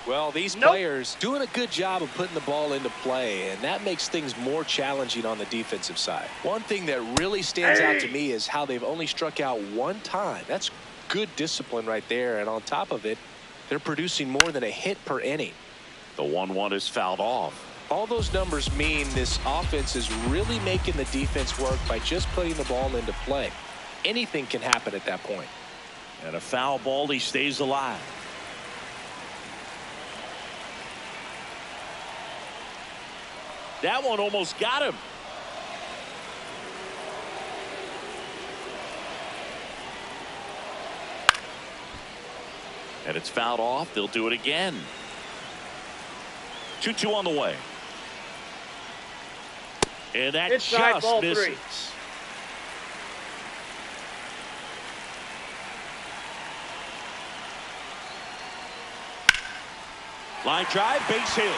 Well, these players doing a good job of putting the ball into play, and that makes things more challenging on the defensive side. One thing that really stands out to me is how they've only struck out one time. That's good discipline right there, and on top of it, they're producing more than a hit per inning. The 1-1 is fouled off. All those numbers mean this offense is really making the defense work by just putting the ball into play. Anything can happen at that point. And a foul ball, he stays alive. That one almost got him. And it's fouled off. They'll do it again. 2-2 on the way. And that Inside, just ball misses. 3. Line drive, base hit.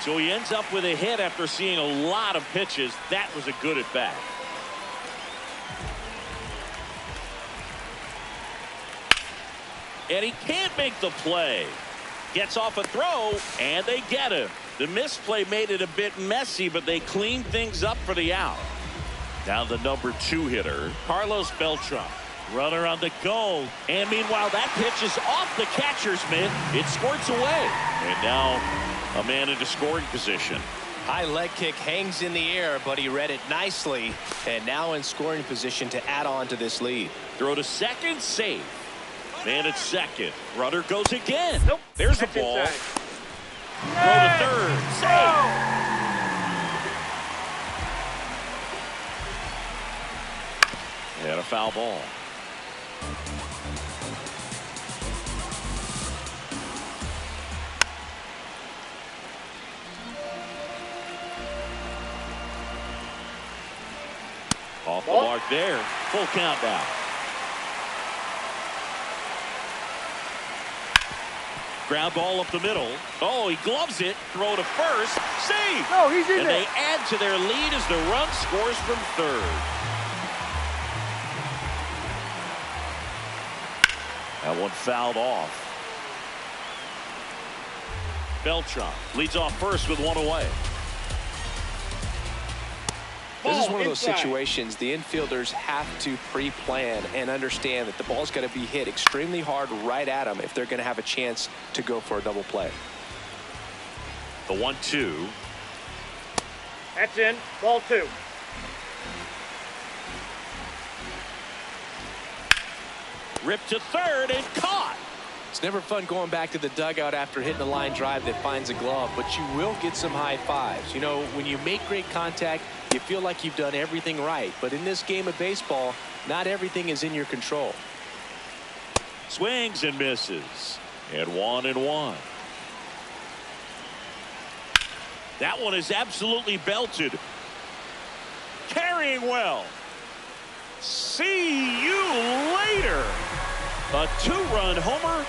So he ends up with a hit after seeing a lot of pitches. That was a good at bat. And he can't make the play. Gets off a throw, and they get him. The misplay made it a bit messy, but they cleaned things up for the out. Now the number 2 hitter, Carlos Beltran. Runner on the go. And meanwhile, that pitch is off the catcher's mitt. It squirts away. And now a man into scoring position. High leg kick hangs in the air, but he read it nicely. And now in scoring position to add on to this lead. Throw to second, safe. Man at second. Runner goes again. Nope. There's the ball. Inside. Throw to third. Safe. And a foul ball. Off the mark there. Full count now. Ground ball up the middle. Oh, he gloves it. Throw to first. Save. No, he's in and there. They add to their lead as the run scores from third. That one fouled off. Beltran leads off first with one away. This is one of those situations the infielders have to pre-plan and understand that the ball's got to be hit extremely hard right at them if they're going to have a chance to go for a double play. The 1-2. That's in. Ball 2. Ripped to third and caught. It's never fun going back to the dugout after hitting a line drive that finds a glove, but you will get some high fives. You know, when you make great contact, you feel like you've done everything right. But in this game of baseball, not everything is in your control. Swings and misses. And 1-1. That one is absolutely belted. Carrying well. See you later. A 2-run homer.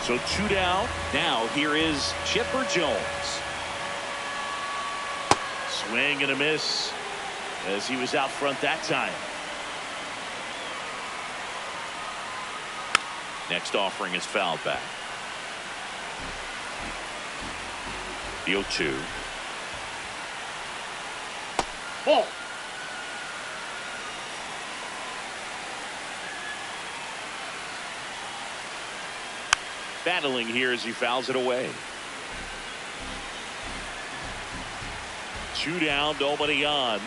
So 2 down. Now here is Chipper Jones. Swing and a miss as he was out front that time. Next offering is fouled back. The 0-2. Ball. Battling here as he fouls it away. 2 down, nobody on.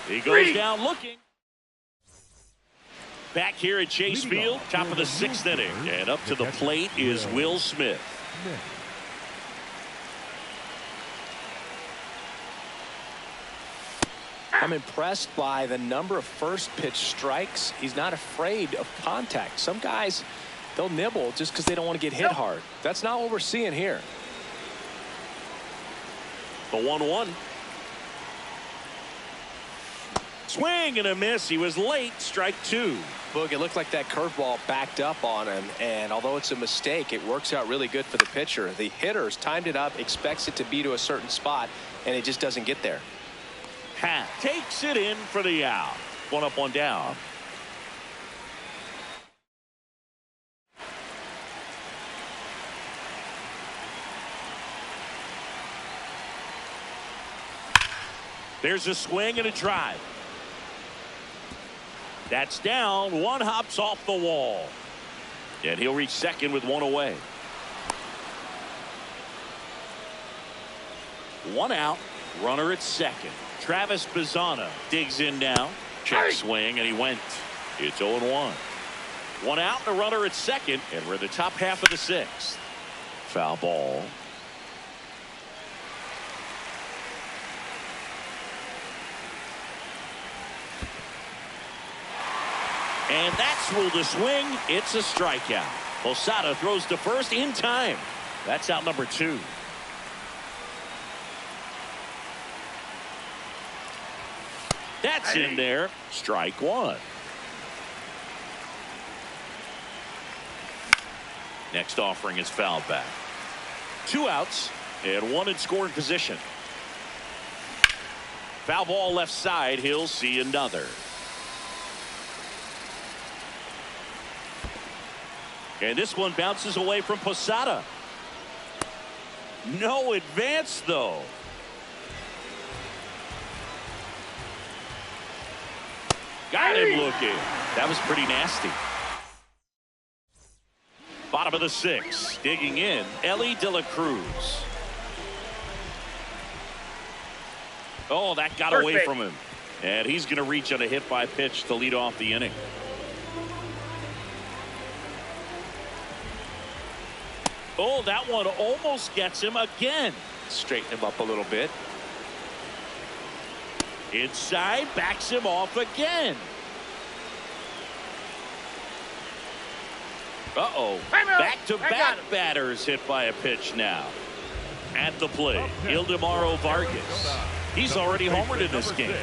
He goes down looking. Back here at Chase Field, top of the 6th inning. And up to the plate is Will Smith. I'm impressed by the number of first pitch strikes. He's not afraid of contact. Some guys, they'll nibble just because they don't want to get hit hard. That's not what we're seeing here. The 1-1. Swing and a miss. He was late. Strike 2. Boog, it looked like that curveball backed up on him, and although it's a mistake, it works out really good for the pitcher. The hitter's timed it up, expects it to be to a certain spot, and it just doesn't get there. Takes it in for the out. 1 up, 1 down. There's a swing and a drive. That's down. One hops off the wall. And he'll reach second with one away. One out. Runner at second. Travis Bazzana digs in now. Check swing, and he went. It's 0-1. One out and a runner at second, and we're in the top half of the sixth. Foul ball. And that's ruled a swing. It's a strikeout. Posada throws to first in time. That's out number 2. That's in there. Strike 1. Next offering is fouled back. 2 outs and 1 in scoring position. Foul ball left side. He'll see another. And this one bounces away from Posada. No advance, though. Got him looking. That was pretty nasty. Bottom of the 6th. Digging in, Ellie De La Cruz. Oh, that got away from him. And he's going to reach on a hit by pitch to lead off the inning. Oh, that one almost gets him again. Straighten him up a little bit. Inside, backs him off again. Uh-oh. Back-to-back batters hit by a pitch now. At the plate, Ildemaro Vargas. He's already homered in this game.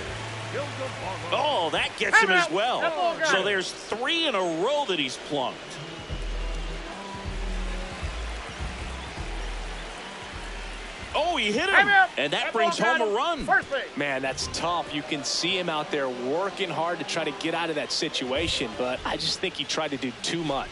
Oh, that gets him as well. So there's 3 in a row that he's plunked. Oh, he hit him, and that brings home a run. Man, that's tough. You can see him out there working hard to try to get out of that situation, but I just think he tried to do too much.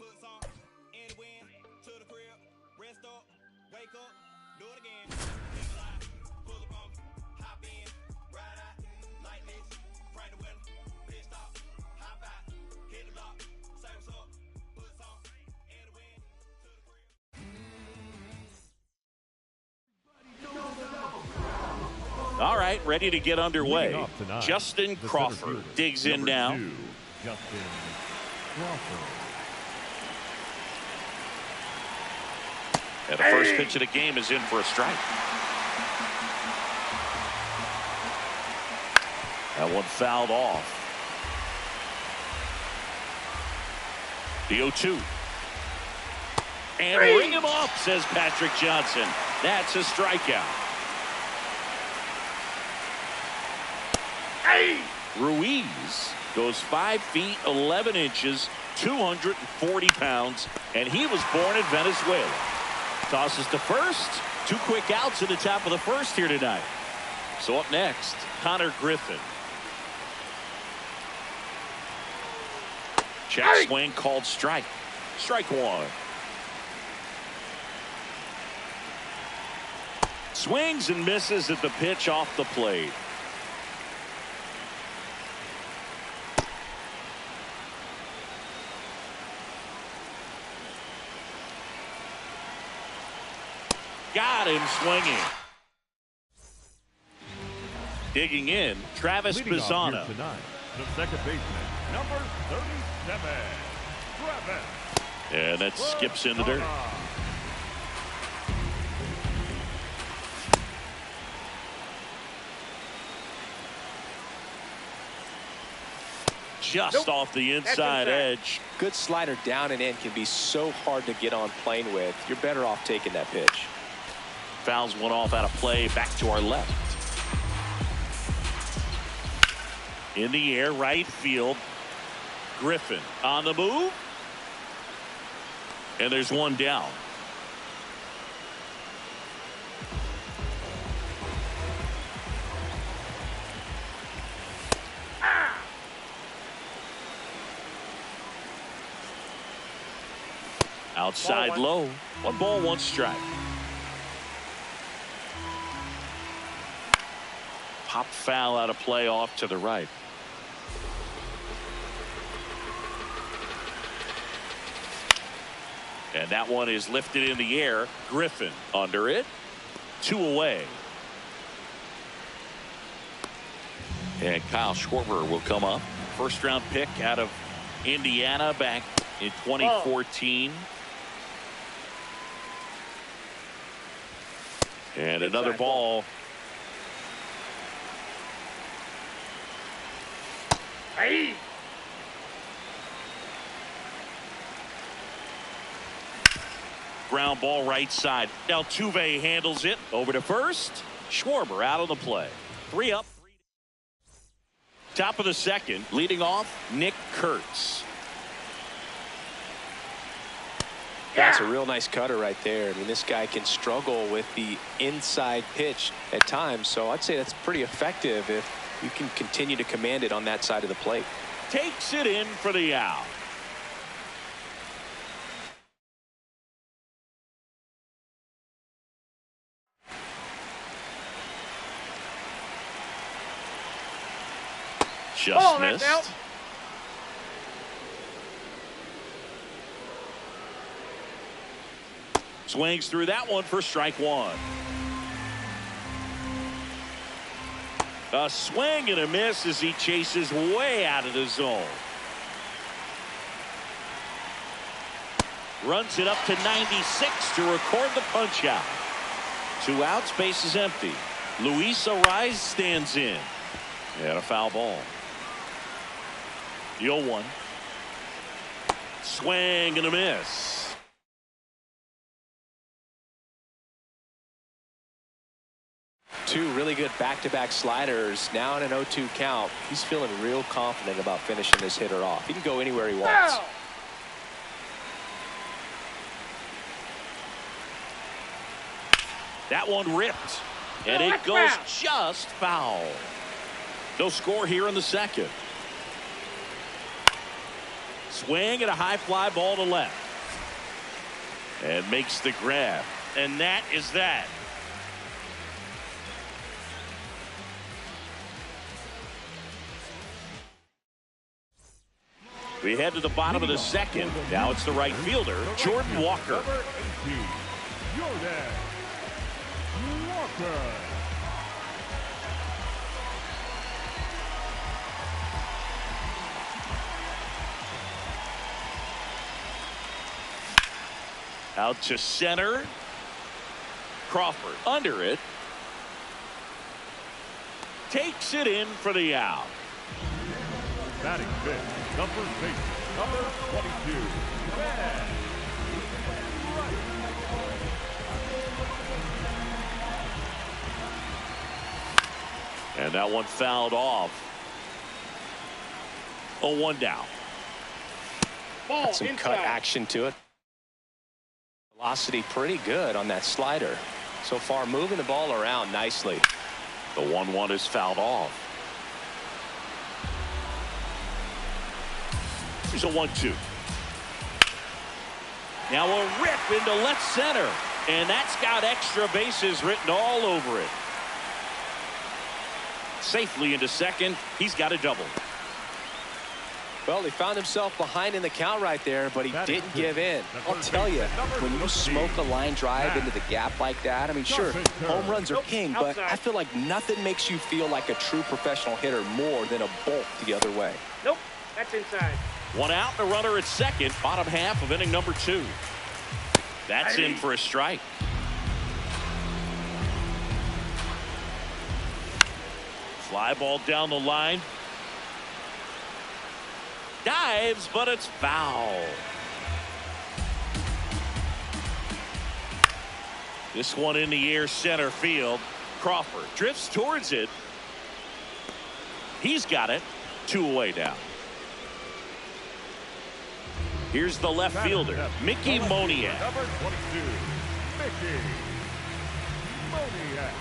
Boots on, in the wind, to the crib, rest up, wake up, do it again. Live alive, pull up on me, hop in, ride out, like this, bring the winner, pit stop, hop out, hit the block, say what's up, boots on, in the wind, to the crib. All right, ready to get underway. Justin Crawford digs in now. Justin Crawford. And the first pitch of the game is in for a strike. That one fouled off. The 0-2. And ring him up, says Patrick Johnson. That's a strikeout. Ruiz goes 5 feet 11 inches, 240 pounds, and he was born in Venezuela. Tosses to first. 2 quick outs in the top of the first here tonight. So up next, Connor Griffin. Check swing called strike. Strike one. Swings and misses at the pitch off the plate. Got him swinging. Digging in, Travis Pisana. Tonight, the second baseman, number 37, Travis. And that skips in the dirt. Just off the inside edge. Good slider down and in can be so hard to get on plane with. You're better off taking that pitch. Fouls one off out of play. Back to our left. In the air, right field. Griffin on the move. And there's one down. Outside low. 1 ball, 1 strike. Pop foul out of play off to the right. And that one is lifted in the air. Griffin under it. 2 away. And Kyle Schwarber will come up. First round pick out of Indiana back in 2014. And another ball. Hey. Ground ball right side. Altuve handles it over to first. Schwarber out on the play. 3 up. Top of the second. Leading off, Nick Kurtz. That's a real nice cutter right there. I mean, this guy can struggle with the inside pitch at times, so I'd say that's pretty effective if you can continue to command it on that side of the plate. Takes it in for the out. Just missed. Swings through that one for strike one. A swing and a miss as he chases way out of the zone. Runs it up to 96 to record the punch out. 2 outs, base is empty. Luis Ariz stands in. And a foul ball. The 0-1. Swing and a miss. Two really good back-to-back sliders. Now in an 0-2 count. He's feeling real confident about finishing this hitter off. He can go anywhere he wants. That one ripped. And it goes just foul. No score here in the second. Swing and a high fly ball to left. And makes the grab. And that is that. We head to the bottom of the second. Now it's the right fielder, Jordan Walker. Number 18, Jordan Walker. Out to center. Crawford under it. Takes it in for the out. Batting fifth, number 6, number 22, Meth. And that one fouled off. 0-1 down. Ball Got some inside. cut action to it. Velocity pretty good on that slider. So far moving the ball around nicely. The 1-1 is fouled off. Here's a 1-2. Now a rip into left center. And that's got extra bases written all over it. Safely into second. He's got a double. Well, he found himself behind in the count right there, but he didn't give in. I'll tell you, when you smoke a line drive into the gap like that, I mean, sure, home runs are king, but I feel like nothing makes you feel like a true professional hitter more than a bolt the other way. Nope, that's inside. One out and a runner at second. Bottom half of inning number 2. That's in for a strike. Fly ball down the line. Dives, but it's foul. This one in the air, center field. Crawford drifts towards it. He's got it. 2 away now. Here's the left fielder, Mickey Moniak. Number 22, Mickey Moniak.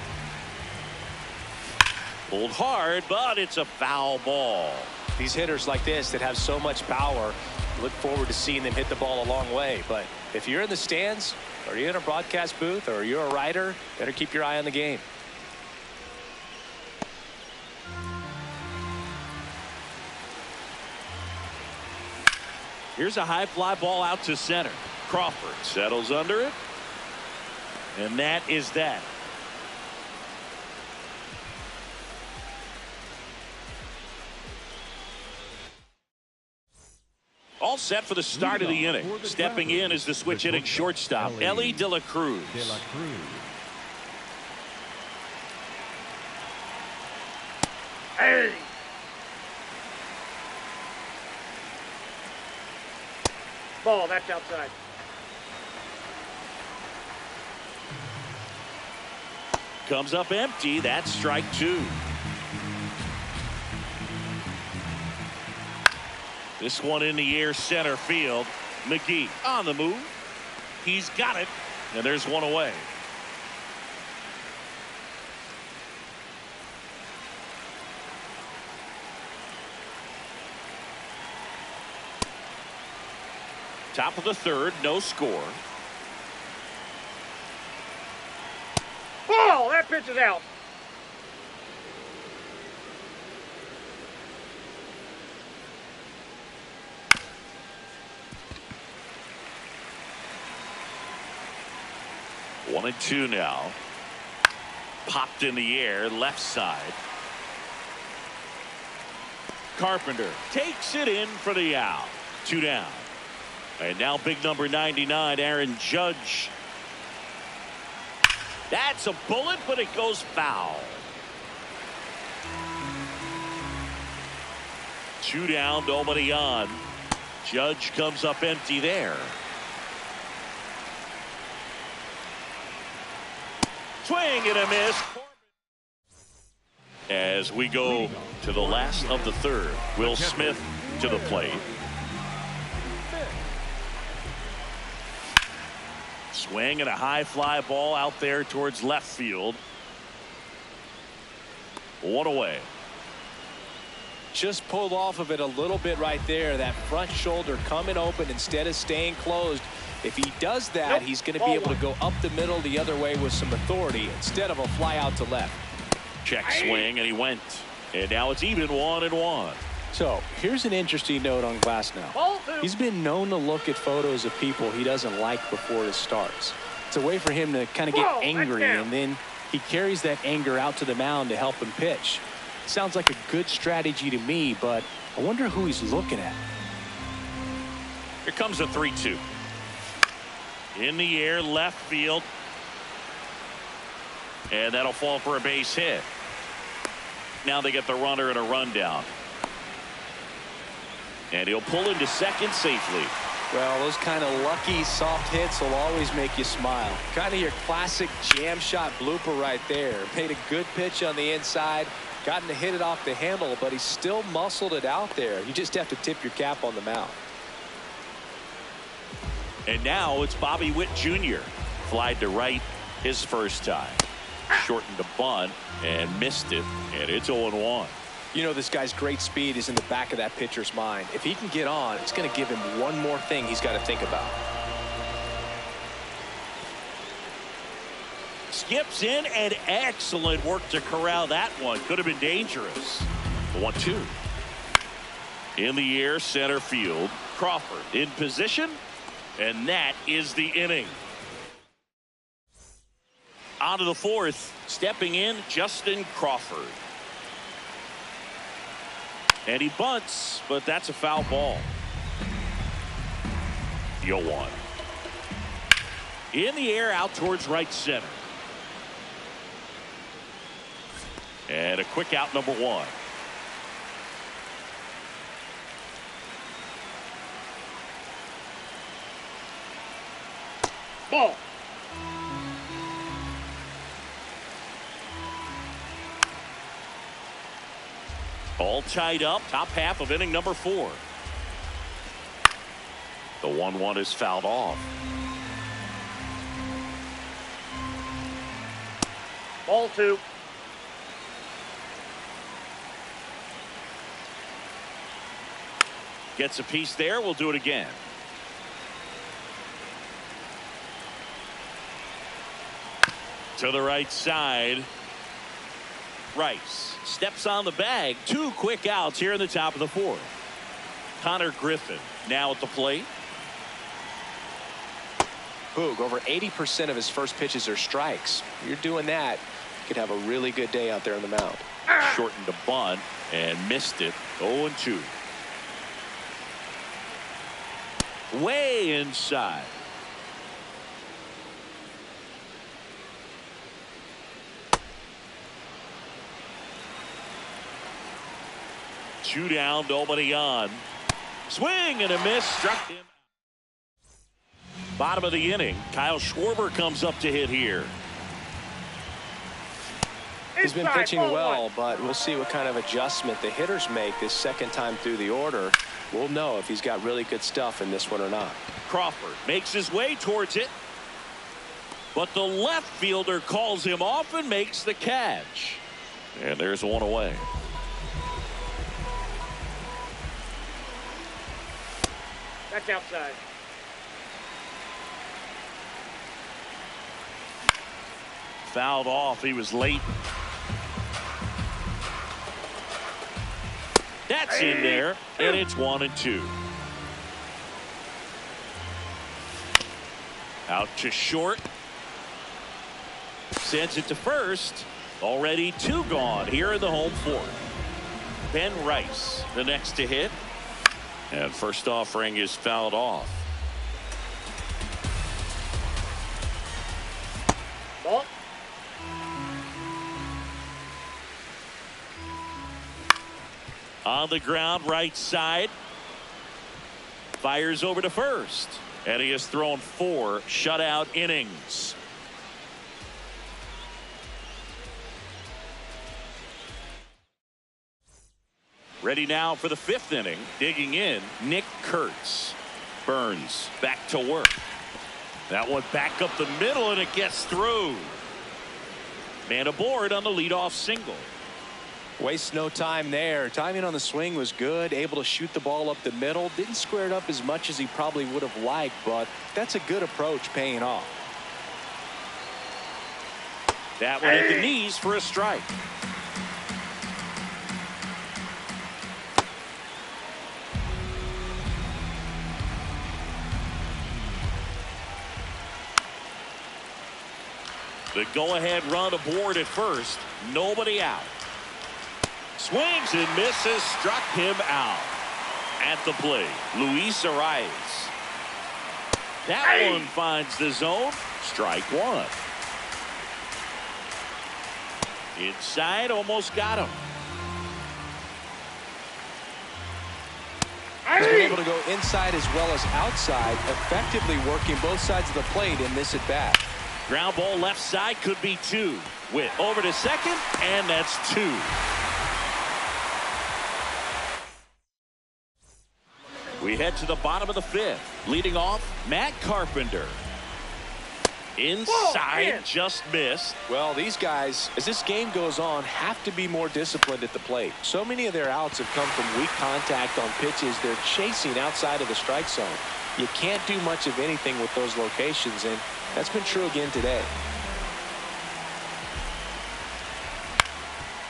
Pulled hard, but it's a foul ball. These hitters like this that have so much power, look forward to seeing them hit the ball a long way. But if you're in the stands, or you're in a broadcast booth, or you're a writer, better keep your eye on the game. Here's a high fly ball out to center. Crawford settles under it. And that is that. All set for the start of the inning. Stepping in is the switch hitting shortstop, Ellie De La Cruz. Hey. Ball, that's outside. Comes up empty. That's strike 2. This one in the air, center field. McGee on the move. He's got it. And there's one away. Top of the third, no score. Ball, that pitch is out. One and 2 now. Popped in the air, left side. Carpenter takes it in for the out. 2 down. And now big number 99, Aaron Judge. That's a bullet, but it goes foul. 2 down, nobody on. Judge comes up empty there. Swing and a miss. As we go to the last of the third, Will Smith to the plate. Swing and a high fly ball out there towards left field. 1 away. Just pulled off of it a little bit right there. That front shoulder coming open instead of staying closed. If he does that, he's going to be able to go up the middle the other way with some authority instead of a fly out to left. Check swing, and he went. And now it's even 1-1. So here's an interesting note on Glasnow. He's been known to look at photos of people he doesn't like before it starts. It's a way for him to kind of get angry, and then he carries that anger out to the mound to help him pitch. Sounds like a good strategy to me, but I wonder who he's looking at. Here comes a 3-2. In the air, left field. And that'll fall for a base hit. Now they get the runner and a rundown. And he'll pull into second safely. Well, those kind of lucky soft hits will always make you smile. Kind of your classic jam shot blooper right there. Made a good pitch on the inside. Gotten to hit it off the handle, but he still muscled it out there. You just have to tip your cap on the mound. And now it's Bobby Witt Jr. Flied to right his first time. Shortened the bunt and missed it, and it's 0-1. You know, this guy's great speed is in the back of that pitcher's mind. If he can get on, it's going to give him one more thing he's got to think about. Skips in, and excellent work to corral that one. Could have been dangerous. 1-2. In the air, center field. Crawford in position, and that is the inning. On to the fourth. Stepping in, Justin Crawford. And he bunts, but that's a foul ball. 0-1. In the air, out towards right center. And a quick out, number 1. Ball. All tied up, top half of inning number 4. The 1-1 is fouled off. Ball 2. Gets a piece there. We'll do it again. To the right side. Rice steps on the bag. 2 quick outs here in the top of the 4th. Connor Griffin now at the plate. Boog, over 80% of his first pitches are strikes. You're doing that, you could have a really good day out there on the mound. Shortened a bunt and missed it. 0-2. Way inside. Two down, nobody on. Swing and a miss, struck him. Bottom of the inning, Kyle Schwarber comes up to hit here. He's been pitching well, but we'll see what kind of adjustment the hitters make this second time through the order. We'll know if he's got really good stuff in this one or not. Crawford makes his way towards it, but the left fielder calls him off and makes the catch. And there's one away. That's outside. Fouled off. He was late. That's in there, and it's 1-2. Out to short. Sends it to first. Already 2 gone here in the home 4th. Ben Rice, the next to hit. And first offering is fouled off. Ball. On the ground, right side. Fires over to first. And he has thrown 4 shutout innings. Ready now for the 5th inning. Digging in, Nick Kurtz. Burns back to work. That one back up the middle, and it gets through. Man aboard on the leadoff single. Wastes no time there. Timing on the swing was good. Able to shoot the ball up the middle. Didn't square it up as much as he probably would have liked, but that's a good approach paying off. That one at the knees for a strike. The go-ahead run aboard at first. Nobody out. Swings and misses. Struck him out. At the plate, Luis Arias. That one finds the zone. Strike one. Inside, almost got him. He's been able to go inside as well as outside, effectively working both sides of the plate in this at-bat. Ground ball left side, could be two. Witt over to second, and that's two. We head to the bottom of the fifth. Leading off, Matt Carpenter. Inside, just missed. Well, these guys, as this game goes on, have to be more disciplined at the plate. So many of their outs have come from weak contact on pitches they're chasing outside of the strike zone. You can't do much of anything with those locations, and that's been true again today.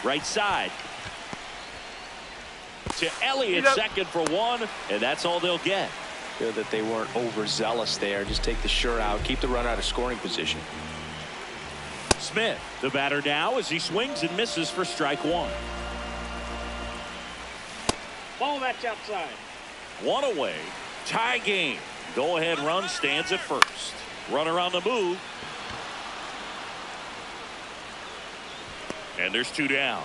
Right side. To Elliott, second for one, and that's all they'll get. Good that they weren't overzealous there. Just take the sure out, keep the run out of scoring position. Smith, the batter now, as he swings and misses for strike one. Ball, that's outside. One away. Tie game. Go-ahead run stands at first. Runner on the move. And there's two down.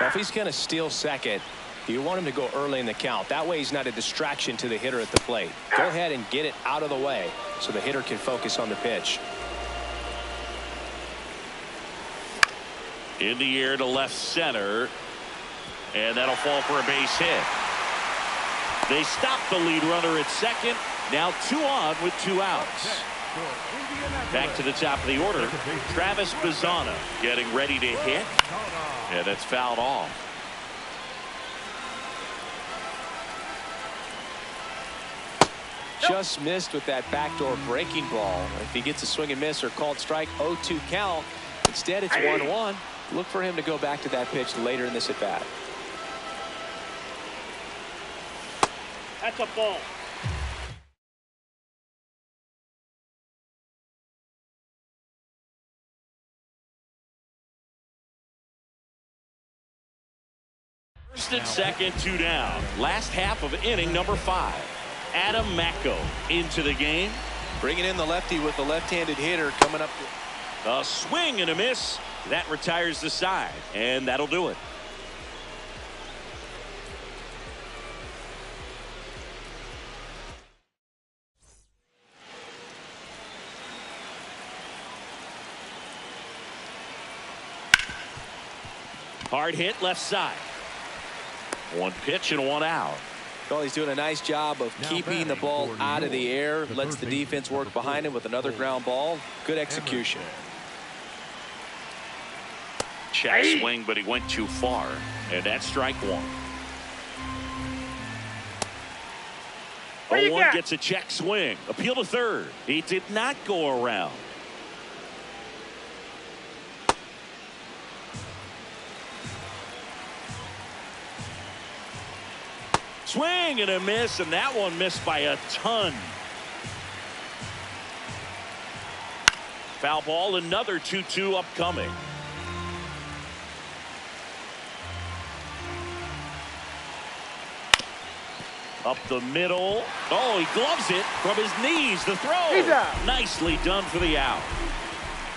Well, if he's going to steal second, you want him to go early in the count. That way he's not a distraction to the hitter at the plate. Go ahead and get it out of the way so the hitter can focus on the pitch. In the air to left center. And that'll fall for a base hit. They stop the lead runner at second. Now two on with two outs. Back to the top of the order. Travis Bazzana getting ready to hit. And that's fouled off. Just missed with that backdoor breaking ball. If he gets a swing and miss or called strike, 0-2 count. Instead, it's 1-1. Look for him to go back to that pitch later in this at bat. That's a ball. First and second, two down. Last half of inning number 5. Adam Macko into the game. Bringing in the lefty with the left-handed hitter coming up. A swing and a miss. That retires the side, and that'll do it. Hard hit left side. One pitch and one out. Well, he's doing a nice job of keeping the ball out of the air. Lets the defense work behind him with another ground ball. Good execution. Check swing, but he went too far. And that's strike one. 0-1 gets a check swing. Appeal to third. He did not go around. Swing and a miss, and that one missed by a ton. Foul ball, another 2-2 upcoming. Up the middle. Oh, he gloves it from his knees. The throw. Nicely done for the out.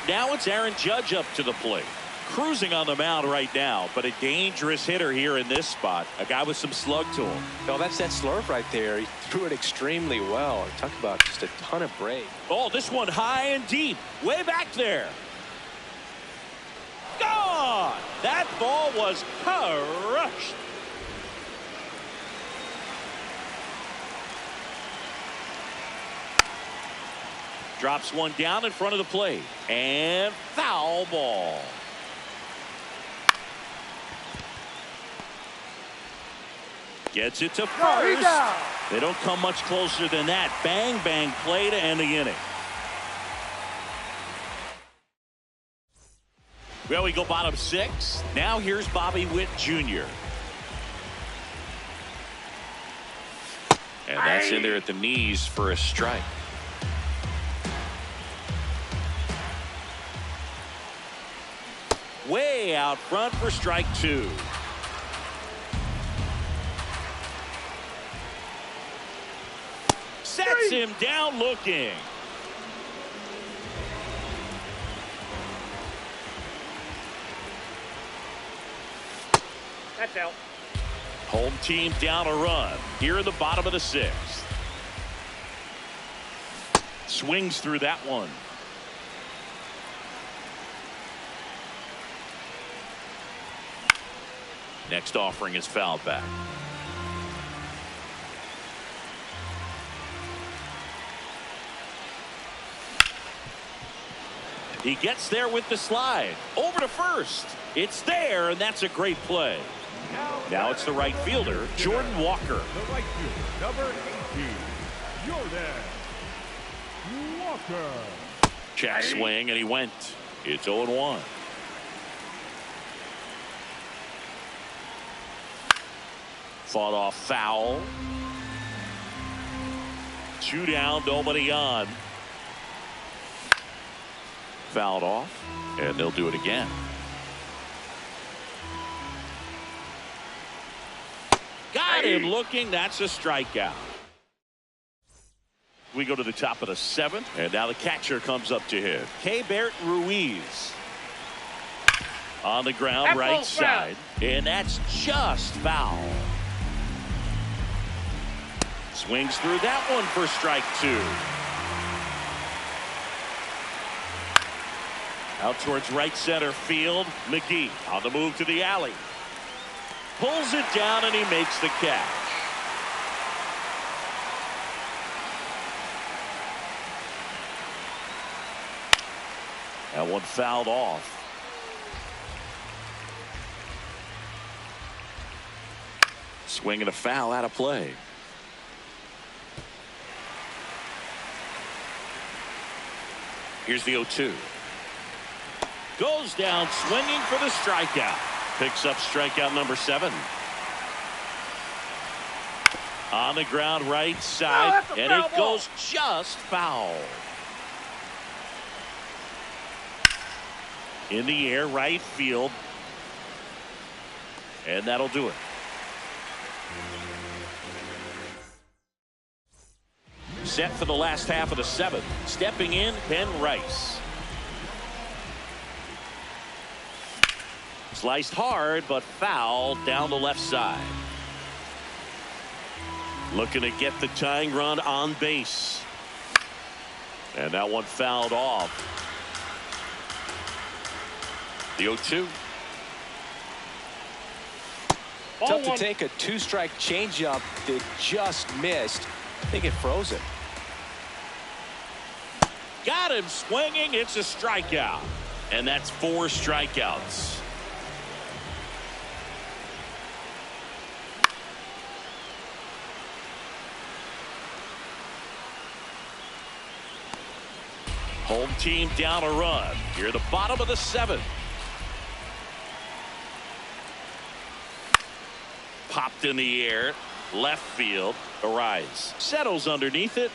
Now it's Aaron Judge up to the plate. Cruising on the mound right now, but a dangerous hitter here in this spot. A guy with some slug to him. No, that's that slurve right there. He threw it extremely well. Talk about just a ton of break. Oh, this one high and deep. Way back there. Gone! That ball was crushed. Drops one down in front of the plate. And foul ball. Gets it to first. They don't come much closer than that. Bang, bang play to end the inning. Well, we go bottom 6. Now here's Bobby Witt Jr. And that's in there at the knees for a strike. Way out front for strike 2. Sets him down looking. That's out. Home team down a run here in the bottom of the 6th. Swings through that one. Next offering is fouled back. He gets there with the slide. Over to first. It's there, and that's a great play. Now it's the right fielder, Jordan Walker. The right fielder, number 18, Jordan Walker. Check swing, and he went. It's 0-1. Fought off foul. 2 down, nobody on. Fouled off, and they'll do it again. Got him looking. That's a strikeout. We go to the top of the 7th, and now the catcher comes up to hit. Keibert Ruiz. On the ground, right side. And that's just foul. Swings through that one for strike 2. Out towards right center field. McGee on the move to the alley. Pulls it down, and he makes the catch. That one fouled off. Swing and a foul out of play. Here's the 0-2. Goes down swinging for the strikeout. Picks up strikeout number 7. On the ground right side, and it goes just foul. In the air right field, and that'll do it. Set for the last half of the 7th. Stepping in, Ben Rice. Sliced hard, but foul down the left side. Looking to get the tying run on base. And that one fouled off. The 0-2. Tough to take a 2-strike changeup that just missed. I think it froze it. Got him swinging. It's a strikeout. And that's 4 strikeouts. Home team down a run. Here at the bottom of the 7th. Popped in the air. Left field. Arise. Settles underneath it.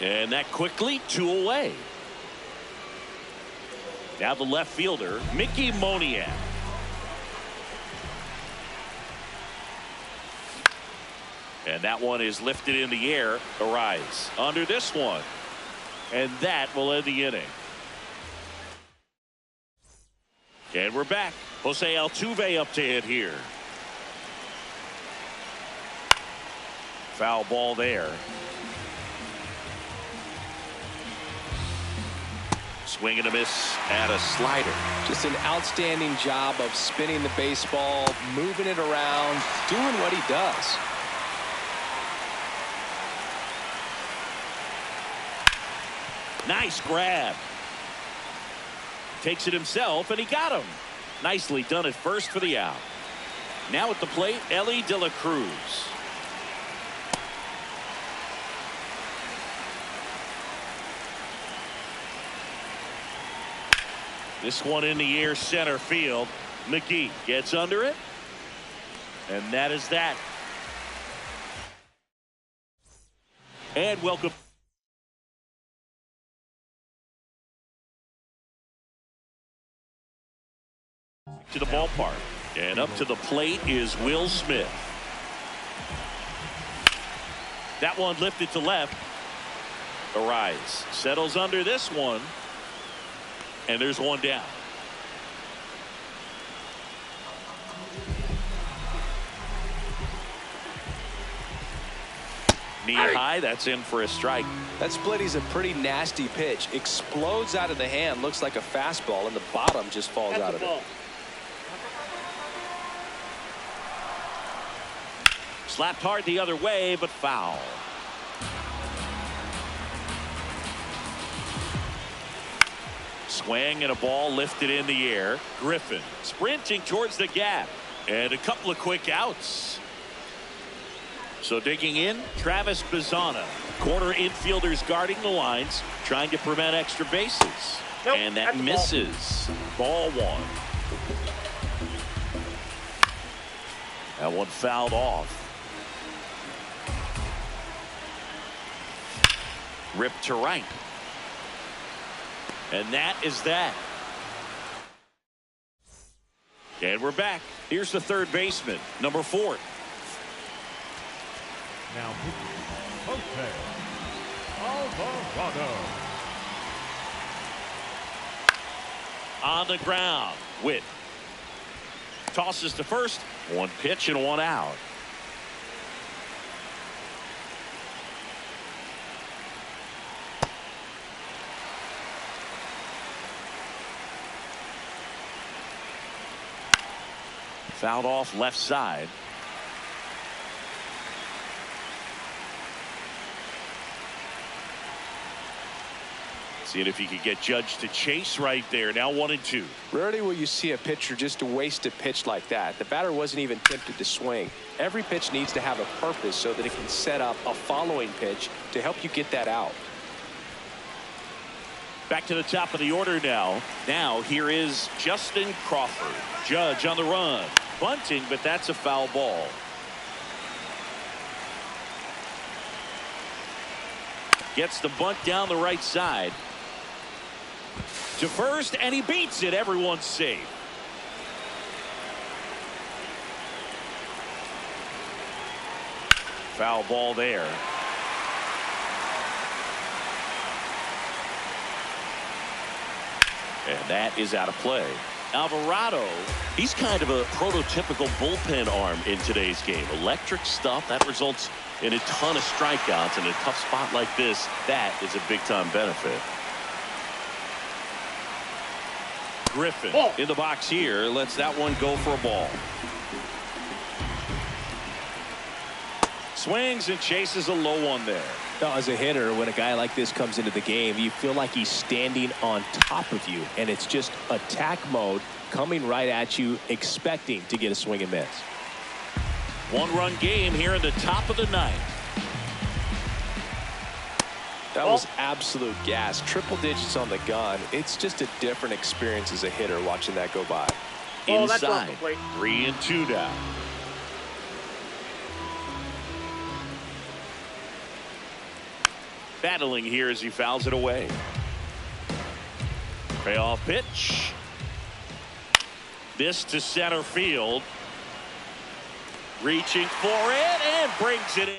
And that quickly 2 away. Now the left fielder, Mickey Moniak. And that one is lifted in the air. Arise. Under this one. And that will end the inning. And we're back. Jose Altuve up to hit here. Foul ball there. Swing and a miss at a slider. Just an outstanding job of spinning the baseball, moving it around, doing what he does. Nice grab. Takes it himself, and he got him. Nicely done at first for the out. Now at the plate, Ellie De La Cruz. This one in the air, center field. McGee gets under it. And that is that. And welcome to the ballpark. And up to the plate is Will Smith. That one lifted to left. Arise settles under this one. And there's one down. Knee high, that's in for a strike. That splitty's a pretty nasty pitch. Explodes out of the hand, looks like a fastball, and the bottom just falls out of it. Slapped hard the other way, but foul. Swing and a ball lifted in the air. Griffin sprinting towards the gap. And a couple of quick outs. So digging in, Travis Bazzana. Corner infielders guarding the lines, trying to prevent extra bases. Nope, and that misses. Ball one. That one fouled off. Ripped to right. And that is that. And we're back. Here's the third baseman, number 4. Now Jose Alvarado. On the ground. Witt tosses to first. One pitch and one out. Fouled off left side. Seeing if he could get Judge to chase right there. Now 1-2. Rarely will you see a pitcher just waste a pitch like that. The batter wasn't even tempted to swing. Every pitch needs to have a purpose so that it can set up a following pitch to help you get that out. Back to the top of the order now. Now here is Justin Crawford. Judge on the run. Bunting, but that's a foul ball. Gets the bunt down the right side. To first, and he beats it. Everyone's safe. Foul ball there. And that is out of play. Alvarado, he's kind of a prototypical bullpen arm in today's game. Electric stuff that results in a ton of strikeouts. In a tough spot like this, that is a big-time benefit. Griffin in the box here lets that one go for a ball. Swings and chases a low one there. Now, as a hitter, when a guy like this comes into the game, you feel like he's standing on top of you, and it's just attack mode coming right at you, expecting to get a swing and miss. One-run game here in the top of the ninth. That was absolute gas. Triple digits on the gun. It's just a different experience as a hitter watching that go by. Inside, 3-2 down. Battling here as he fouls it away. Payoff pitch. This to center field. Reaching for it and brings it in.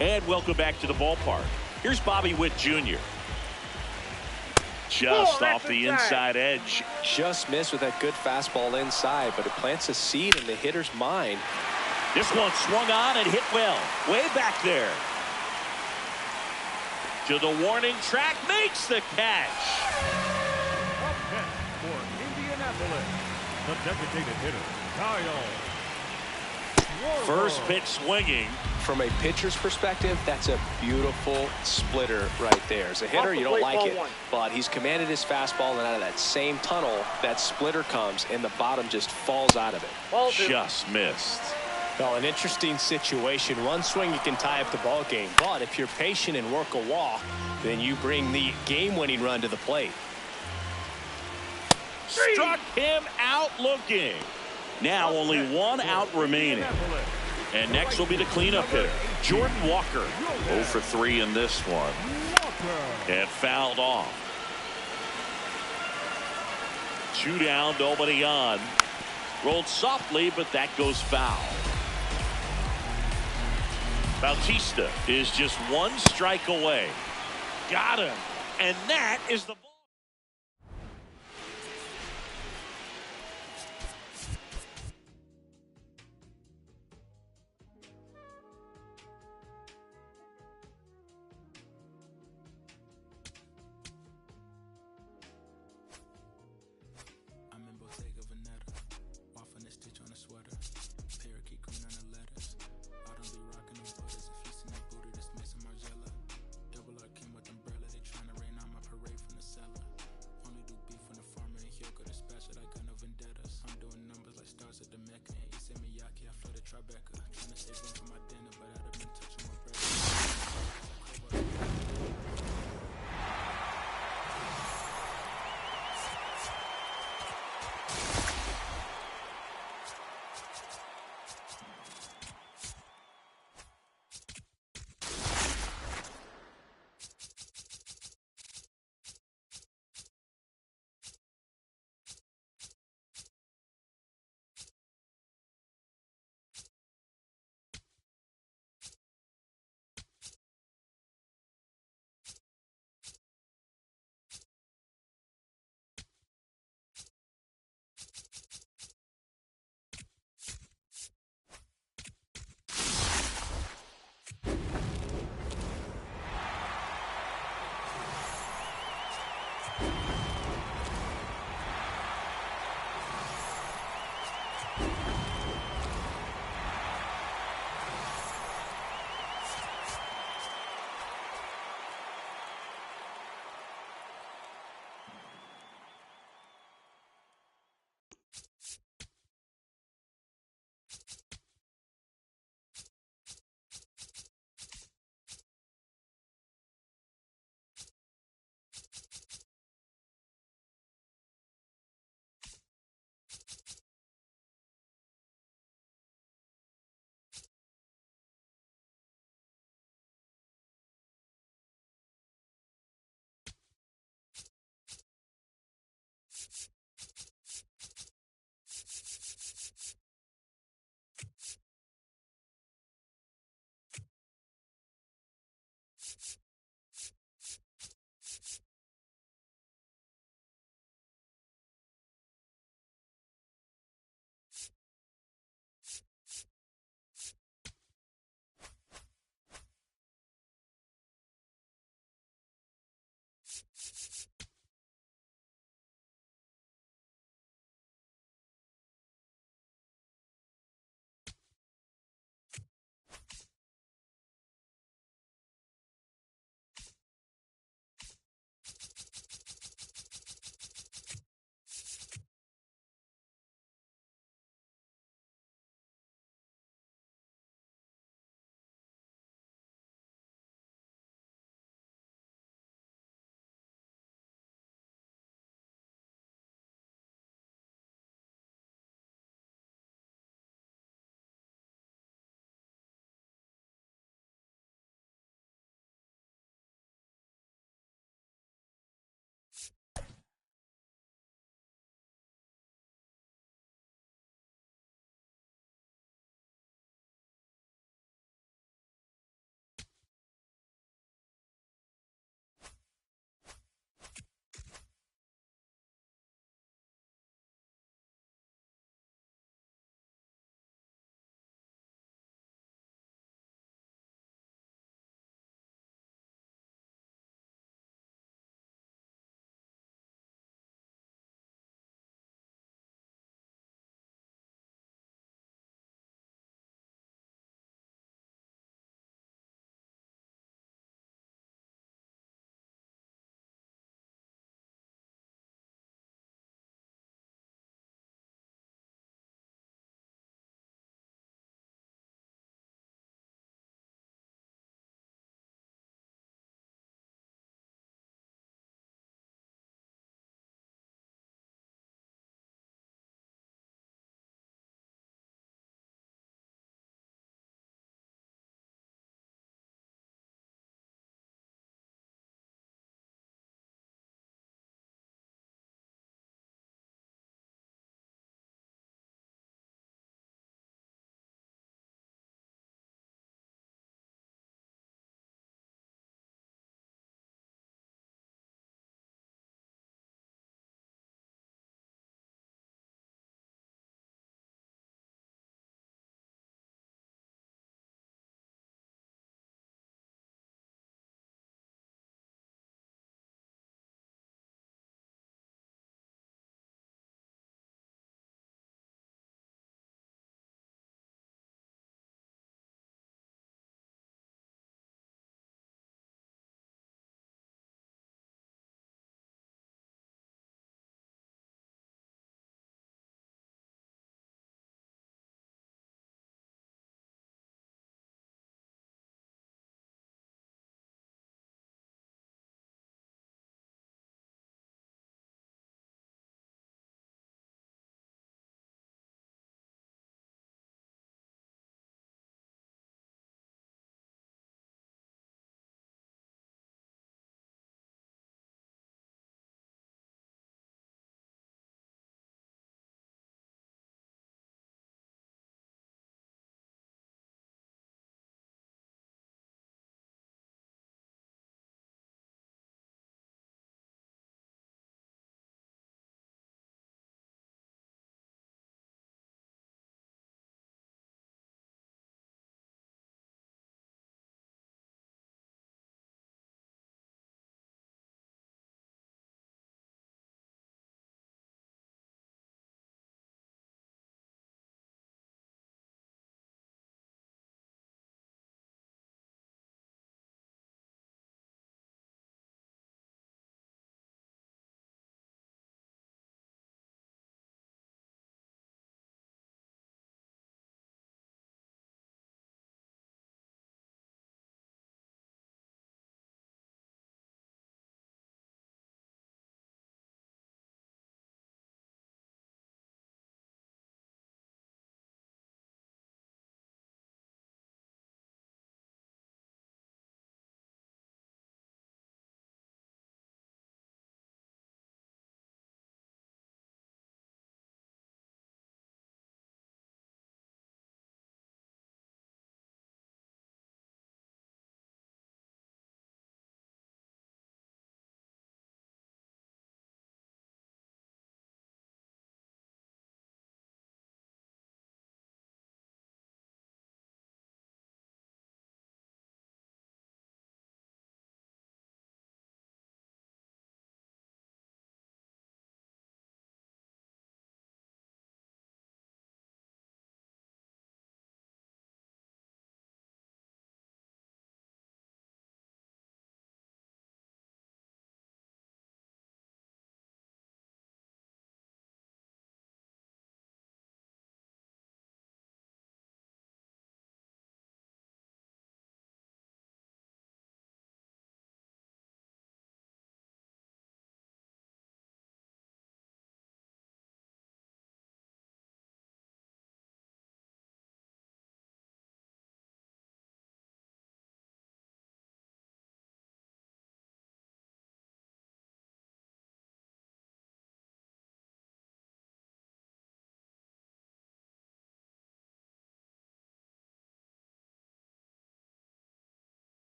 And welcome back to the ballpark. Here's Bobby Witt Jr. Just off the inside edge. Just missed with that good fastball inside, but it plants a seed in the hitter's mind. This one swung on and hit well. Way back there. To the warning track, makes the catch. Up next for Indianapolis, the designated hitter, Kyle First pitch swinging. From a pitcher's perspective, that's a beautiful splitter right there. As a hitter, you don't like it, but he's commanded his fastball, and out of that same tunnel, that splitter comes, and the bottom just falls out of it. Just missed. Well, an interesting situation. One swing, you can tie up the ball game, but if you're patient and work a walk, then you bring the game-winning run to the plate. Struck him out looking. Now only one out remaining. And next will be the cleanup hitter, Jordan Walker. 0 for 3 in this one. And fouled off. 2 down, nobody on. Rolled softly, but that goes foul. Bautista is just 1 strike away. Got him. And that is the ball.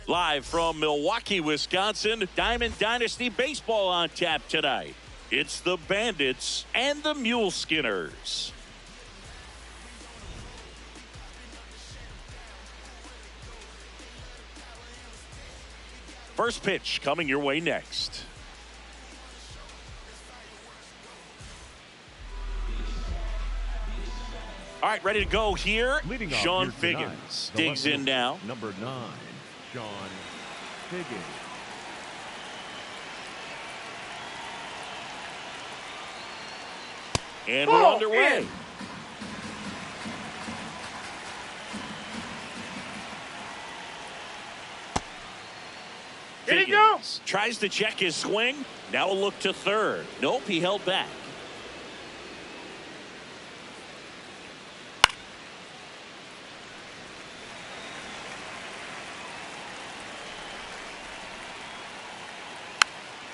Live from Milwaukee, Wisconsin, Diamond Dynasty Baseball on tap tonight. It's the Bandits and the Mule Skinners. First pitch coming your way next. All right, ready to go here. Leading off Sean here tonight, Figgins digs in now. Number 9, Sean Figgins. And we're underway. Did he go? Figgins tries to check his swing. Now a look to third. Nope, he held back.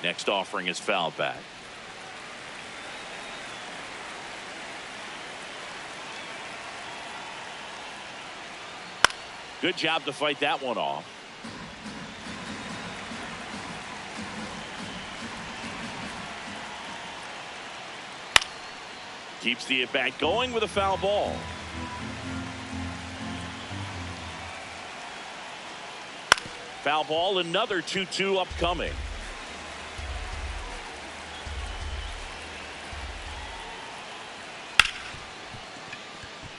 Next offering is foul back. Good job to fight that one off. Keeps the at-bat going with a foul ball. Foul ball, another 2-2 upcoming.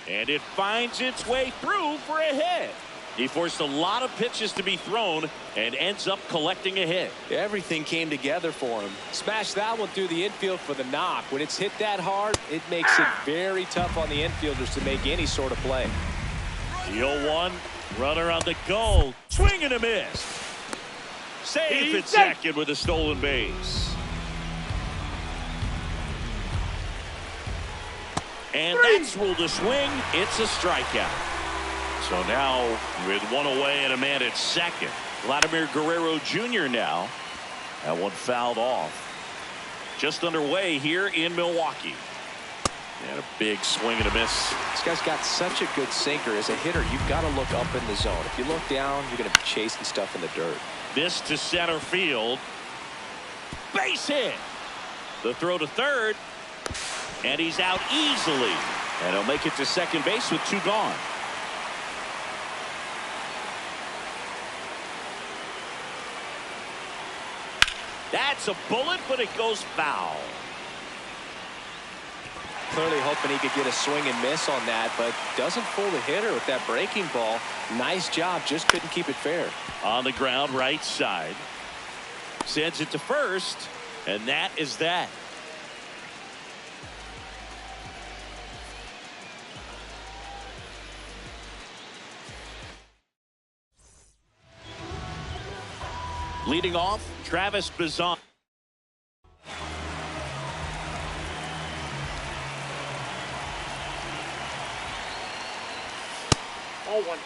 And it finds its way through for a hit. He forced a lot of pitches to be thrown and ends up collecting a hit. Everything came together for him. Smashed that one through the infield for the knock. When it's hit that hard, it makes it very tough on the infielders to make any sort of play. The 0-1, runner on the goal. Swing and a miss. Safe at second with a stolen base. And that's ruled a swing. It's a strikeout. So now with one away and a man at second. Vladimir Guerrero Jr. now. That one fouled off. Just underway here in Milwaukee. And a big swing and a miss. This guy's got such a good sinker. As a hitter, you've got to look up in the zone. If you look down, you're going to be chasing stuff in the dirt. This to center field. Base hit. The throw to third. And he's out easily. And he'll make it to second base with 2 gone. That's a bullet, but it goes foul. Clearly hoping he could get a swing and miss on that, but doesn't fool the hitter with that breaking ball. Nice job, just couldn't keep it fair. On the ground, right side. Sends it to first, and that is that. Leading off, Travis Bazan. Oh, one.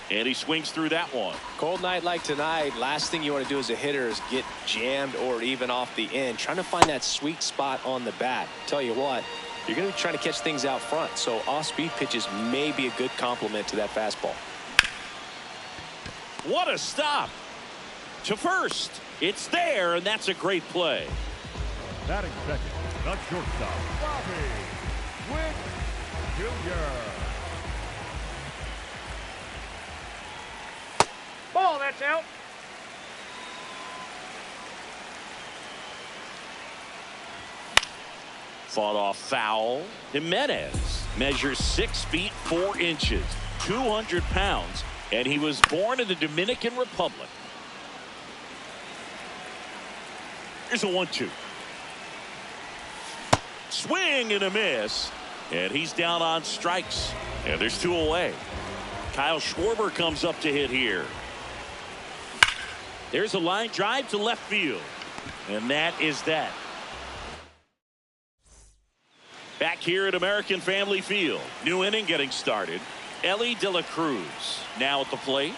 And he swings through that one. Cold night like tonight, last thing you want to do as a hitter is get jammed or even off the end. Trying to find that sweet spot on the bat. Tell you what, you're going to be trying to catch things out front, so off-speed pitches may be a good complement to that fastball. What a stop. To first. It's there, and that's a great play. Batting second, the shortstop, Bobby Witt Jr. Ball, that's out. Fought off foul. Jimenez measures 6 feet 4 inches, 200 pounds, and he was born in the Dominican Republic. Here's a 1-2. Swing and a miss. And he's down on strikes. And there's 2 away. Kyle Schwarber comes up to hit here. There's a line drive to left field. And that is that. Back here at American Family Field. New inning getting started. Ellie De La Cruz now at the plate.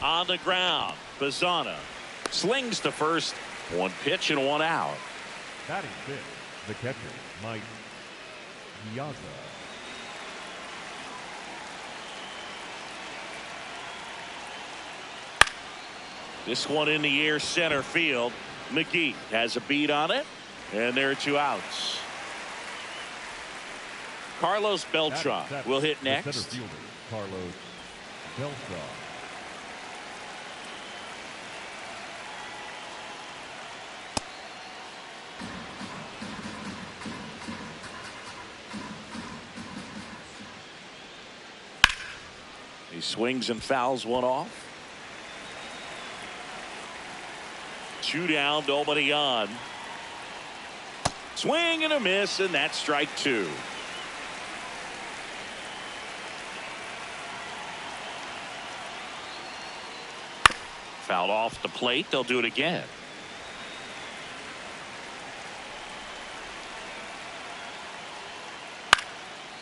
On the ground. Bazana slings to first. 1 pitch and 1 out. Batting fifth, the catcher, Mike Piazza. This one in the air center field. McGee has a beat on it. And there are 2 outs. Carlos Beltran will hit The center next. fielder, Carlos Beltran. He swings and fouls one off. 2 down, nobody on. Swing and a miss, and that's strike 2. Fouled off the plate. They'll do it again.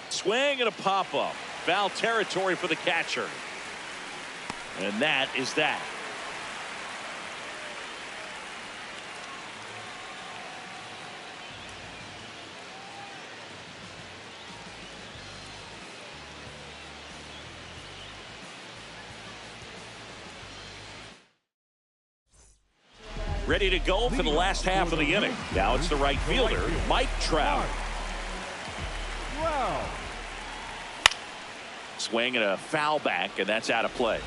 Swing and a pop-up. Foul territory for the catcher. And that is that. Ready to go for the last half of the inning. Now it's the right fielder, Mike Trout. Wow. Swing and a foul back, and that's out of play.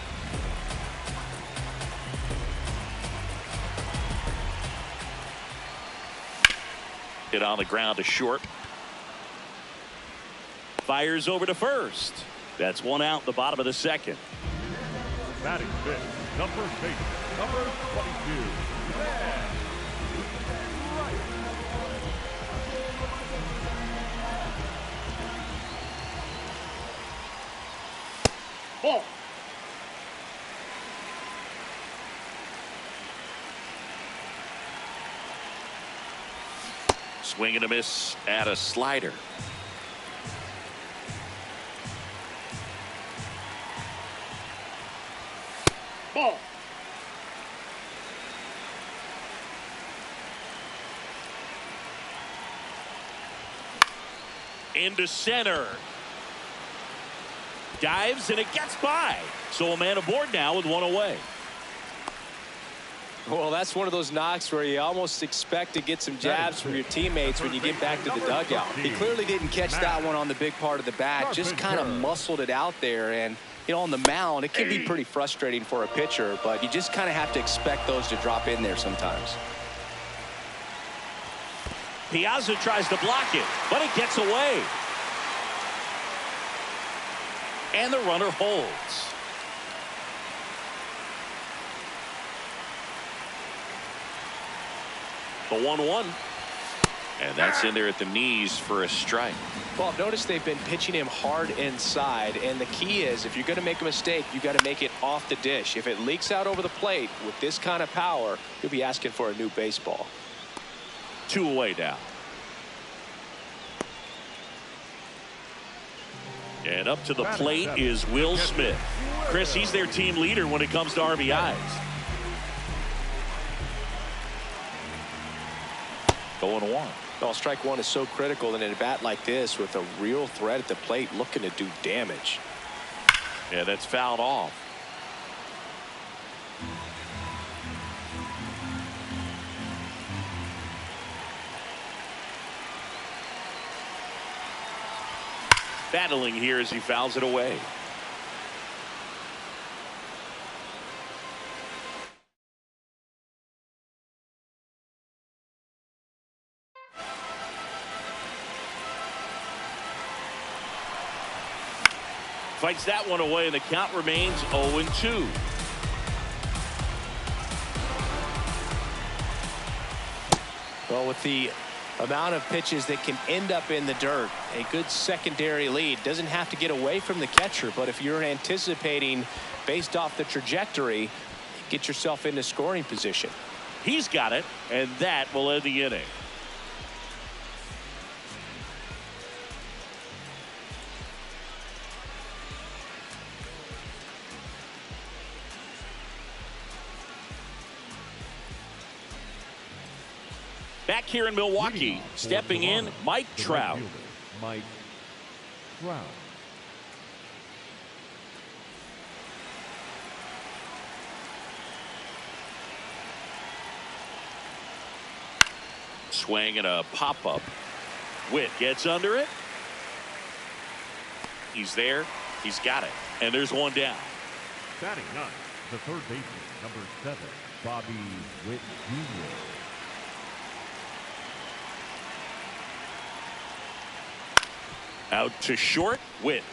Hit on the ground to short. Fires over to first. That's 1 out in the bottom of the second. Batting fifth, the first baseman, number 22. Meth. Ball. Swing and a miss at a slider. Ball. Into center. Dives and it gets by. So a man aboard now with 1 away. Well, that's one of those knocks where you almost expect to get some jabs from your teammates when you get back to the dugout. He clearly didn't catch that one on the big part of the bat. Just kind of muscled it out there. And, you know, on the mound, it can be pretty frustrating for a pitcher, but you just kind of have to expect those to drop in there sometimes. Piazza tries to block it, but it gets away. And the runner holds. The 1-1. And that's in there at the knees for a strike. Well, notice they've been pitching him hard inside, and the key is if you're going to make a mistake, you got to make it off the dish. If it leaks out over the plate with this kind of power, you'll be asking for a new baseball. 2 away now. And up to the plate is Will Smith. Chris, he's their team leader when it comes to RBIs. Going 1. Well, strike 1 is so critical in a bat like this with a real threat at the plate looking to do damage. Yeah, that's fouled off. Battling here as he fouls it away. Fights that one away, and the count remains 0-2. Well, with the amount of pitches that can end up in the dirt. A good secondary lead. Doesn't have to get away from the catcher, but if you're anticipating based off the trajectory, get yourself into scoring position. He's got it, and that will end the inning. Back here in Milwaukee, stepping in, Mike Trout. Mike Trout. Swing and a pop-up. Witt gets under it. He's there. He's got it. And there's one down. Batting ninth, the third baseman, number 7, Bobby Witt Jr. Out to short. Witt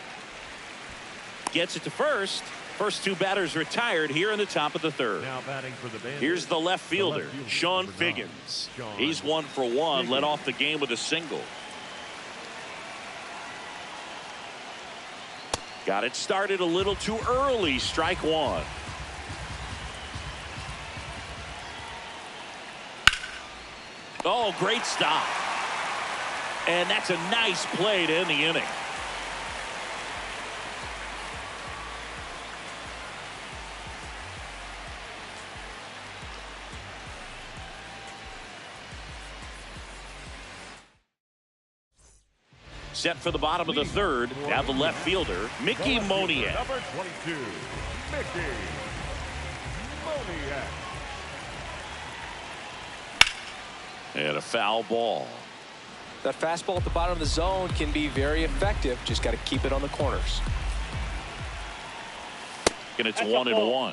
gets it to first. First two batters retired here in the top of the third. Now batting for the Bandits, Here's the left fielder, Sean number 9, Figgins. Sean He's 1 for 1, led off the game with a single. Got it started a little too early. Strike one. Oh, great stop. And that's a nice play to end the inning. Set for the bottom of the third. Now the left fielder, Mickey Moniak. Number 22, Mickey Moniak. And a foul ball. That fastball at the bottom of the zone can be very effective. Just got to keep it on the corners. And it's That's a 1-1. ball.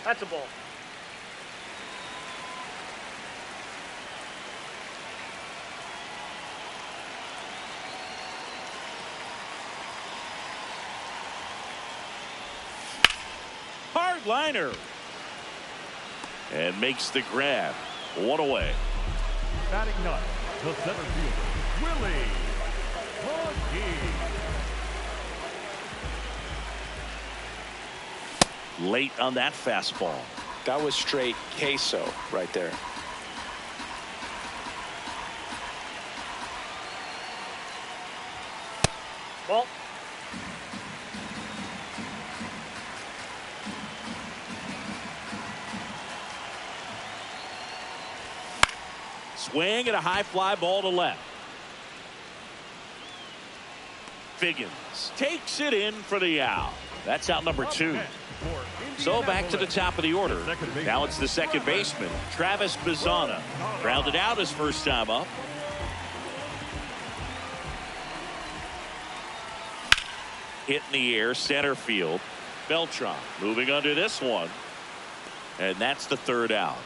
That's a ball. Hard liner. And makes the grab. One away. Batting ninth, the center fielder, Willie McGee. Late on that fastball. That was straight queso right there. Ball. Swing and a high fly ball to left. Figgins takes it in for the out. That's out number 2. So back to the top of the order. Now it's the second baseman, Travis Bazzana. Grounded out his first time up. Hit in the air, center field. Beltran moving under this one. And that's the third out.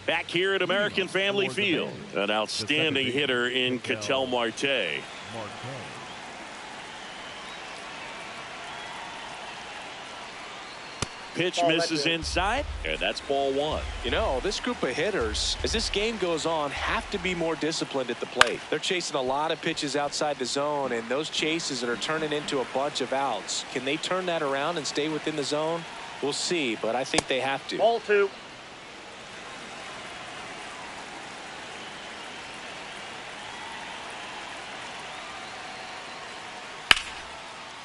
Back here at American Family Field, an outstanding hitter in Ketel Marte. Pitch misses inside, and that's ball one. You know, this group of hitters, as this game goes on, have to be more disciplined at the plate. They're chasing a lot of pitches outside the zone, and those chases that are turning into a bunch of outs. Can they turn that around and stay within the zone? We'll see, but I think they have to. Ball 2.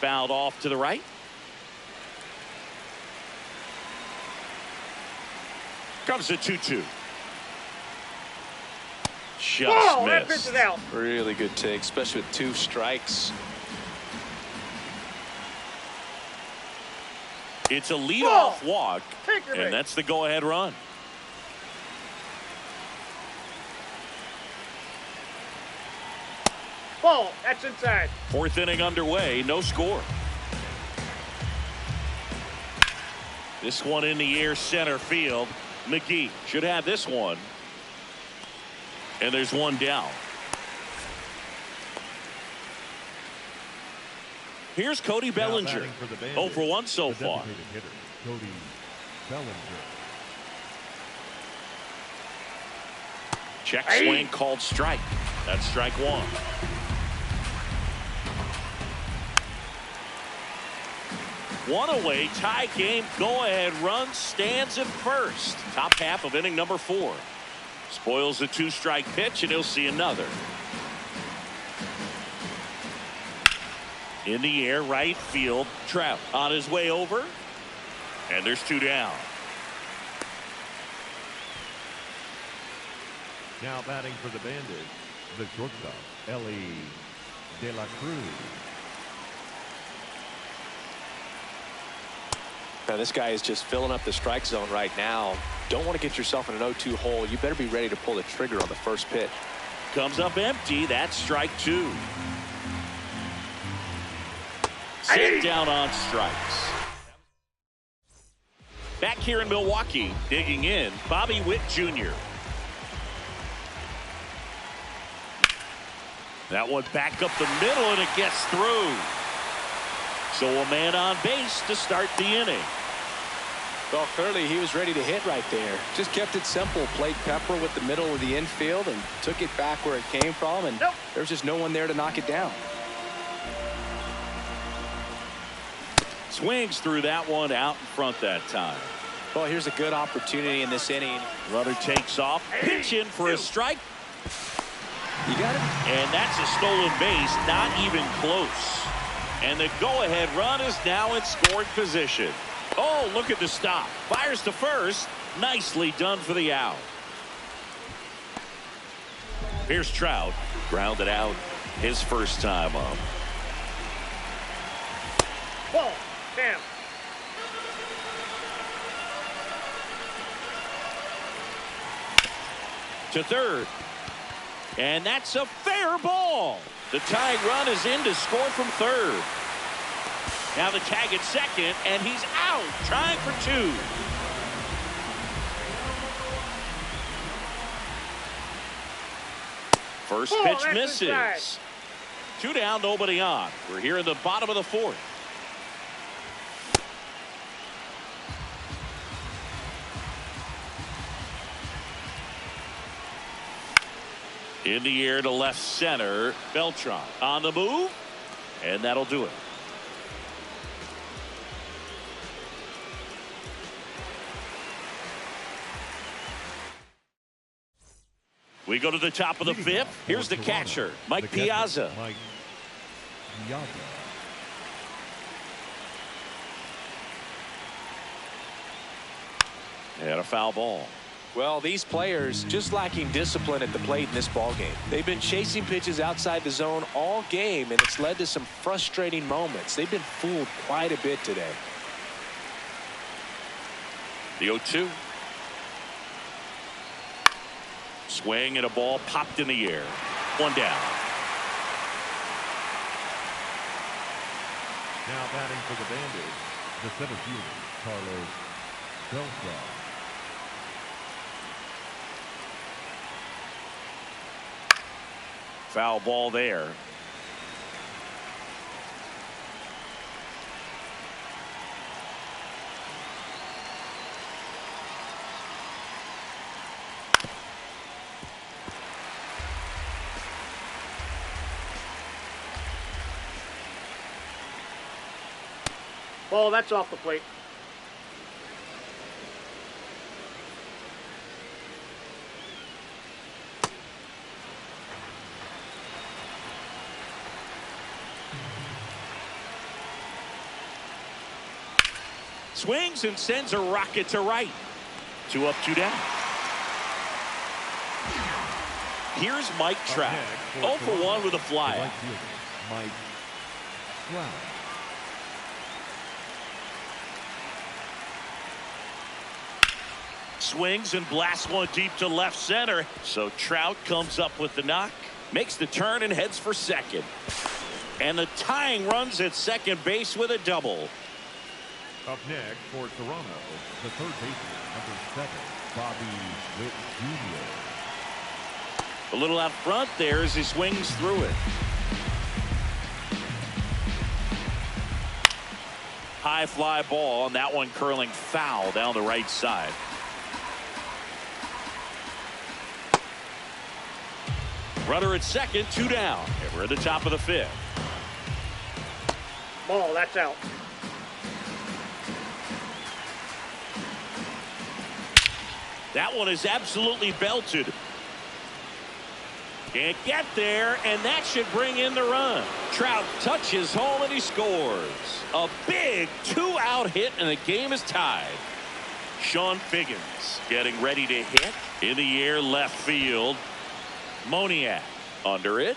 Fouled off to the right. Comes a 2-2. Just Oh, that pitch missed. is out. Really good take, especially with 2 strikes. It's a leadoff walk, Take your and bait. that's the go-ahead run. Ball. That's inside. Fourth inning underway, no score. This one in the air, center field. McGee should have this one. And there's one down. Here's Cody Bellinger. 0 for 1 so far. Hitter, Cody Bellinger. Check swing called strike. That's strike one. One away, tie game, go-ahead run, stands at first. Top half of inning number 4. Spoils the 2-strike pitch, and he'll see another. In the air, right field, Trout on his way over, and there's 2 down. Now batting for the Bandits, the shortstop, Ellie De La Cruz. Now this guy is just filling up the strike zone right now. Don't want to get yourself in an 0-2 hole. You better be ready to pull the trigger on the first pitch. Comes up empty. That's strike 2. Set down on strikes. Back here in Milwaukee, digging in, Bobby Witt Jr. That one back up the middle, and it gets through. So a man on base to start the inning. Well, clearly he was ready to hit right there. Just kept it simple. Played pepper with the middle of the infield and took it back where it came from, and there's just no one there to knock it down. Swings through that one out in front that time. Well, here's a good opportunity in this inning. Runner takes off, pitch in for a strike. You got it. And that's a stolen base, not even close. And the go-ahead run is now in scoring position. Oh, look at the stop. Fires to first. Nicely done for the out. Here's Trout. Grounded out his first time up. Ball. Damn. To third. And that's a fair ball. The tying run is in to score from third. Now the tag at second, and he's out, trying for 2. First pitch misses. 2 down, nobody on. We're here in the bottom of the 4th. In the air to left center, Beltran on the move, and that'll do it. We go to the top of the 5th. Here's the catcher, Mike Piazza. Mike Piazza. And a foul ball. Well, these players just lacking discipline at the plate in this ball game. They've been chasing pitches outside the zone all game, and it's led to some frustrating moments. They've been fooled quite a bit today. The 0-2. Swing and a ball popped in the air. 1 down. Now batting for the Bandits, the center fielder, Carlos Beltran. Foul ball there. Ball, that's off the plate. Swings and sends a rocket to right. 2 up, 2 down. Here's Mike Trout. 0 for 1 with a fly. Right fielder, Mike Trout. Swings and blasts one deep to left center. So Trout comes up with the knock, makes the turn and heads for second. And the tying runs at second base with a double. Up next for Toronto, the third baseman, number 7, Bobby Witt Jr. A little out front there as he swings through it. High fly ball, and that one curling foul down the right side. Runner at second, 2 down. And we're at the top of the 5th. Ball, that's out. That one is absolutely belted. Can't get there, and that should bring in the run. Trout touches home, and he scores. A big 2-out hit, and the game is tied. Sean Figgins getting ready to hit. In the air, left field. Moniak under it.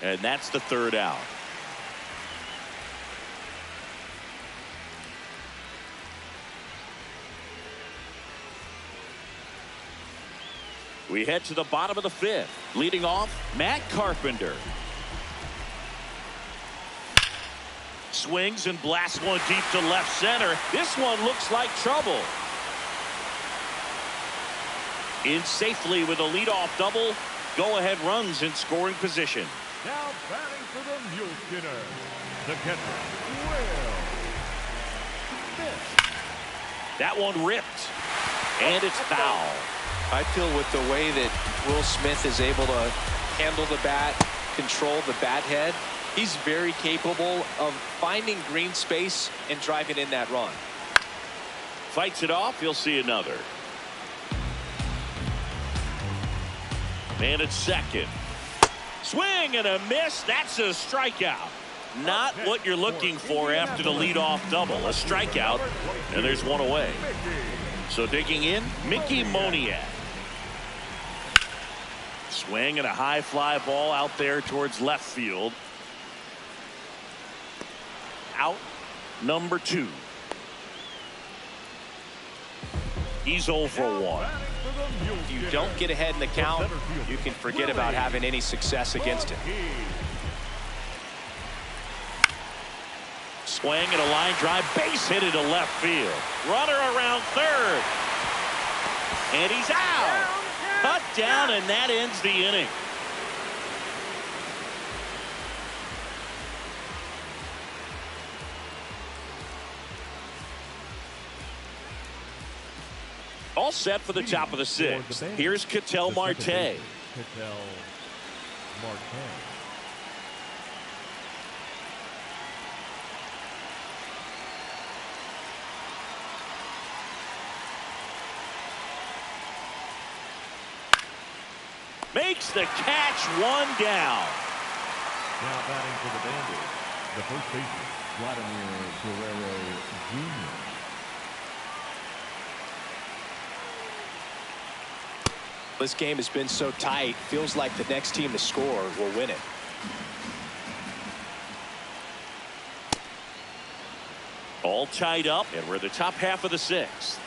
And that's the 3rd out. We head to the bottom of the 5th. Leading off, Matt Carpenter. Swings and blasts one deep to left center. This one looks like trouble. In safely with a leadoff double. Go-ahead runs in scoring position. Now batting for the Mule Skinner, the catcher, Will Smith. That one ripped. And it's foul. I feel with the way that Will Smith is able to handle the bat, control the bat head, he's very capable of finding green space and driving in that run. Fights it off. You'll see another. Man at second. Swing and a miss. That's a strikeout. Not what you're looking for after the leadoff double. A strikeout, and there's one away. So digging in, Mickey Moniak. Swing and a high fly ball out there towards left field. Out number 2. He's 0 for 1. If you don't get ahead in the count, you can forget about having any success against him. Swing and a line drive, base hit into left field. Runner around 3rd. And he's out. Cut down, and that ends the inning. All set for the top of the 6th. Here's Ketel Marte. Ketel Marte. Makes the catch, 1 down. Now batting for the Bandits, the first baseman, Vladimir Guerrero Jr. This game has been so tight, feels like the next team to score will win it. All tied up, and we're the top half of the 6th.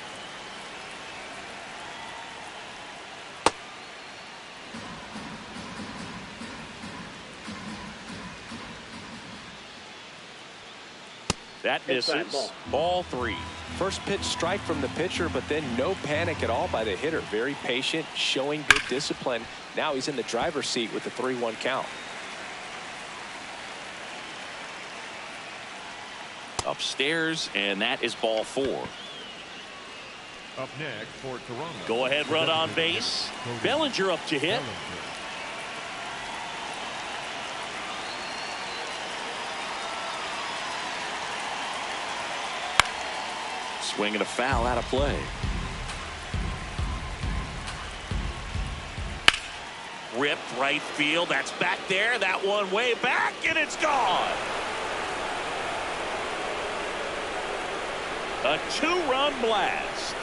That misses. Ball 3. First pitch strike from the pitcher, but then no panic at all by the hitter. Very patient, showing good discipline. Now he's in the driver's seat with the 3-1 count. Upstairs, and that is ball 4. Up next for Toronto. Go ahead run on base. Bellinger up to hit. Swing and a foul out of play. Ripped right field. That's back there. That one way back, and it's gone. A 2-run blast.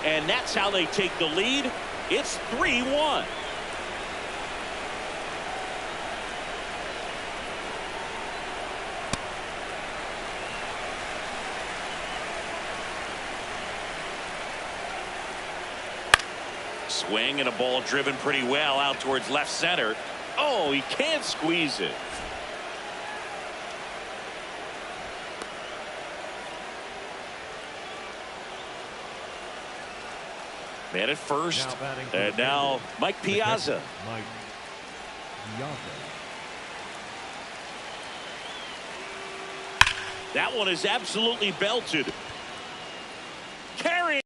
And that's how they take the lead. It's 3-1. Swing and a ball driven pretty well out towards left center. Oh, he can't squeeze it. Man at first. Now batting for And the now Bengals, Mike the Piazza. catcher, Mike Piazza. That one is absolutely belted. Carry.